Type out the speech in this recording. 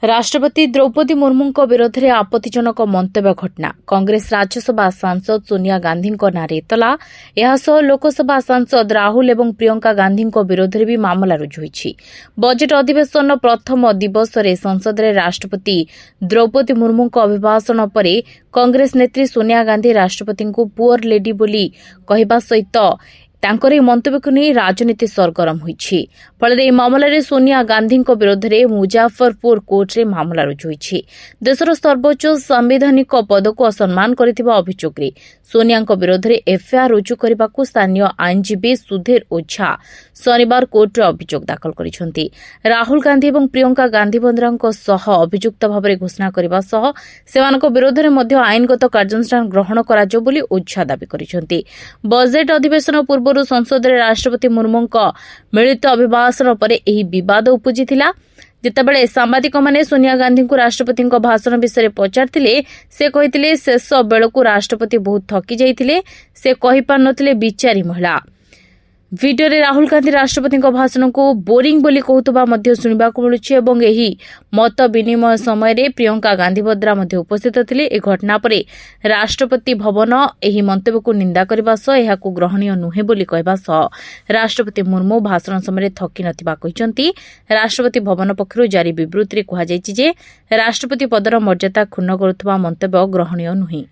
राष्ट्रपति द्रौपदी मुर्मू विरोध में आपत्तिजनक मंतव्य घटना कांग्रेस राज्यसभा सांसद सोनिया गांधी नारे एतला लोकसभा सांसद राहुल और प्रियंका गांधी विरोध में भी मामला रुजु होईछि। बजेट अधिवेशन प्रथम दिवस में संसद में राष्ट्रपति द्रौपदी मुर्मू अभिभाषण पर कांग्रेस नेत्री सोनिया गांधी राष्ट्रपति को पुअर लेडी बोली कहवा सहित तांकर मंतव्य को नहीं राजनीति सरगरम होईछि। फल मामलें सोनिया गांधी विरोध में मुजाफरपुर कोर्ट में मामला रुजु होईछि। देशर सर्वोच्च संवैधानिक पद को असम्मान करथिबा अभियोग रे सोनिया विरोध में एफआईआर रुजु करने को स्थानीय आईनजीवी सुधीर ओझा शनिवार कोर्ट में अभियोग दाखल करिसेंति। राहुल गांधी और प्रियंका गांधी वद्रा सह अभियुक्त भाव घोषणा करने सह सेमानक विरोध में मध्य आईनगत कार्यानुष्ठान ग्रहण कराजियो बोली ओझा दाबी करिसेंति। बजेट अधिवेशन पूर्व संसद में राष्ट्रपति मुर्मू मिलित अभिभाषण पर यह बद उपजिथिला। जितेबाला सांबादिक माने सोनिया गांधी को राष्ट्रपति भाषण विषय पचारथिले से कहिथिले शेष बेलकु राष्ट्रपति बहुत थकी जाइथिले, से कहि पार नथिले बिचारी महिला। वीडियो रे राहुल गांधी राष्ट्रपति भाषण को बोरिंग बोली कहतुबा मध्य सुनिबा को मिलुछि एवं एही मत विनिमय समय रे प्रियंका गांधी वद्रा मध्य उपस्थित थिले। ए घटना परे राष्ट्रपति भवन एही मंतव्य को निंदा करबा सह एहाकु ग्रहणीय नुहे बोली कहबा सह राष्ट्रपति मुर्मू भाषण समय थकी नथिबा कहिसंती। राष्ट्रपति भवन पक्षरु जारी विवृत्ति रे कहा जायछि जे राष्ट्रपति पदर मर्यादा क्षुण्ण करुथबा मंतव्य ग्रहणीय नुहे।